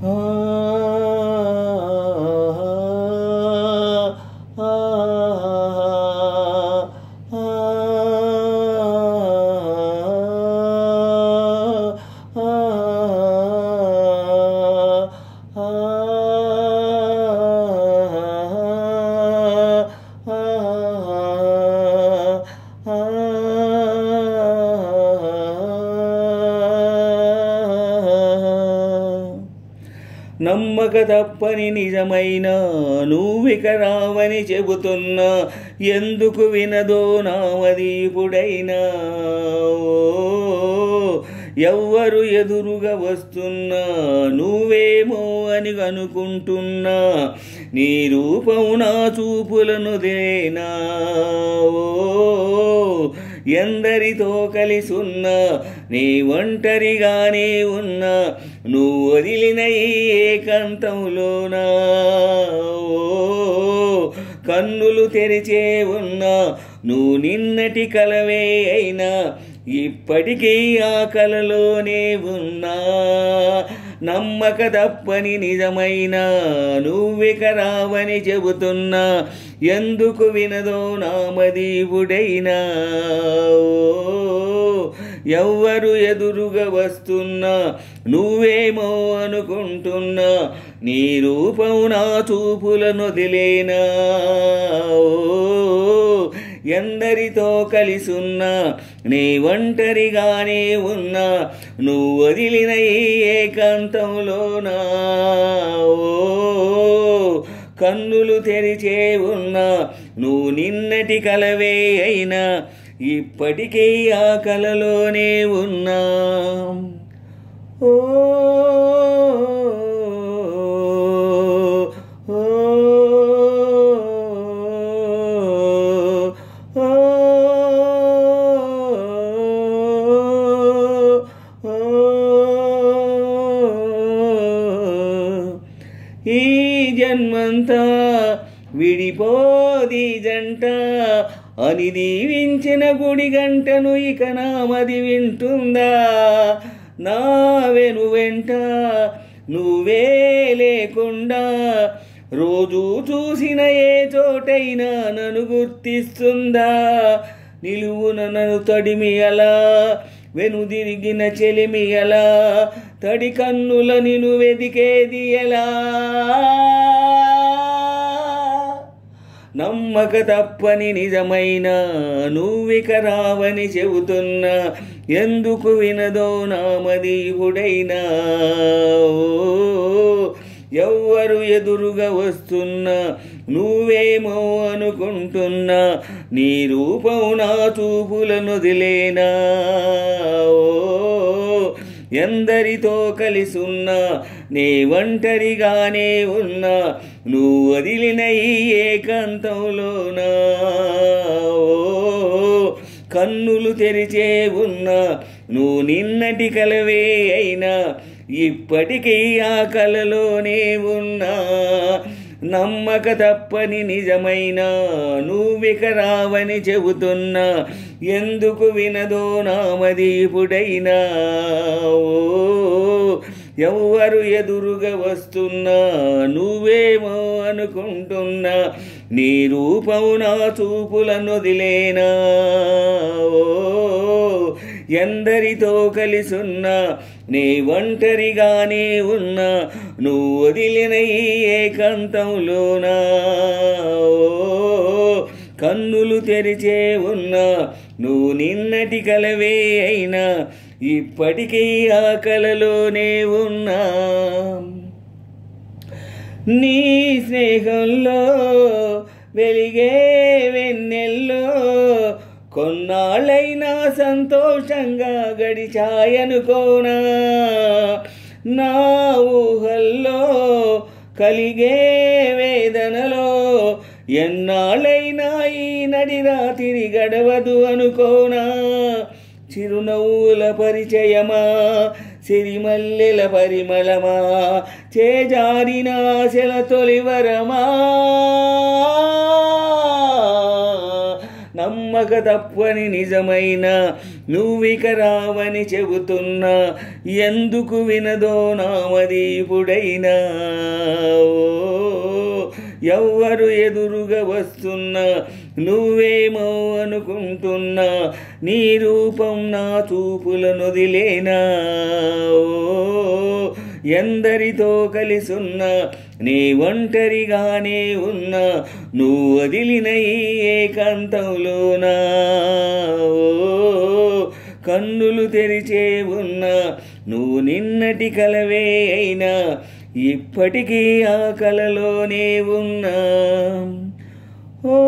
ఆ ఆ నమ్మక తప్పని నిజమైన నువ్విక రావని చెబుతున్నా, ఎందుకు వినదో నామదీపుడైనా. ఎవ్వరు ఎదురుగా వస్తున్నా నువ్వేమో అని అనుకుంటున్నా, నీ రూపం నా చూపులను దేనా. ఎందరితో కలిసున్నా నీ ఒంటరిగానే ఉన్నా, నువ్వు వదిలిన ఈ ఏకాంతంలోనా. కన్నులు తెరిచే ఉన్నా నువ్వు నిన్నటి కలవే అయినా, ఇప్పటికీ ఆ కలలోనే ఉన్నా. నమ్మక తప్పని నిజమైన నువ్విక రావని చెబుతున్నా, ఎందుకు వినదో నామదీవుడైనా. ఎవ్వరు ఎదురుగా వస్తున్నా నువ్వేమో అనుకుంటున్నా, నీ రూపం నా చూపులను వదిలేనా. ఎందరితో కలిసున్నా నీ ఒంటరిగానే ఉన్నా, నువ్వు వదిలిన ఈ ఏకాంతంలోనా. కన్నులు తెరిచే ఉన్నా నువ్వు నిన్నటి కలవే అయినా, ఇప్పటికీ ఆ కలలోనే ఉన్నా. ఓ ఈ జన్మంతా విడిపోది జంట అని దీవించిన గుడి గంటను ఇక నామది వింటుందా. నా వెనువెంట నువ్వే లేకుండా రోజు చూసిన ఏ చోటైనా నన్ను గుర్తిస్తుందా. నిలువున నన్ను తడిమియలా వెనుదిరిగిన చెలిమియలా, తడి కన్నుల నిన్ను వెదికేది ఎలా. నమ్మక తప్పని నిజమైన నువ్విక రావని చెబుతున్నా, ఎందుకు వినదో నామదీవుడైనా. ఎవ్వరు ఎదురుగా వస్తున్నా నువ్వేమో అనుకుంటున్నా, నీ రూపం నా చూపులను వదిలేనా. ఎందరితో కలిసున్నా నీ ఒంటరిగానే ఉన్నా, నువ్వు వదిలిన ఈ ఏకాంతంలోనా. కన్నులు తెరిచే ఉన్నా నువ్వు నిన్నటి కలవే అయినా, ఇప్పటికీ ఆ కలలోనే ఉన్నా. నమ్మక తప్పని నిజమైన నువ్విక రావని చెబుతున్నా, ఎందుకు వినదో నామదీపుడైనా. ఎవ్వరు ఎదురుగా వస్తున్నా నువ్వేమో అనుకుంటున్నా, నీ రూపం నా చూపులను వదిలేనా. ఎందరితో కలిసున్నా నీ ఒంటరిగానే ఉన్నా, నువ్వు వదిలిన ఈ ఏకాంతంలోనా. కన్నులు తెరిచే ఉన్నా నువ్వు నిన్నటి కలవే అయినా, ఇప్పటికీ ఆ కలలోనే ఉన్నా. నీ స్నేహంలో వెలిగే వెన్నెల్లో కొన్నాళ్ళైనా సంతోషంగా గడిచాయనుకోనా. నా ఊహల్లో కలిగే వేదనలో ఎన్నాళ్ళైనా ఈ నడి రాత్రి గడవదు అనుకోనా. చిరునవ్వుల పరిచయమా, సిరిమల్లెల పరిమళమా, చేజారిన ఆశల తొలివరమా. నమ్మ నమ్మక తప్పని నిజమైన నువ్విక రావని చెబుతున్నా ఎందుకు వినదో నామదీపుడైనా ఎవ్వరు ఎదురుగా వస్తున్నా నువ్వేమో అనుకుంటున్నా నీ రూపం నా చూపులను వదిలేనా ఎందరితో కలిసున్నా నీ ఒంటరిగానే ఉన్నా నువ్వు వదిలిన ఈ ఏకాంతంలోనా కన్నులు తెరిచే ఉన్నా నువ్వు నిన్నటి కలవే అయినా ఇప్పటికీ ఆ కలలోనే ఉన్నా. ఓ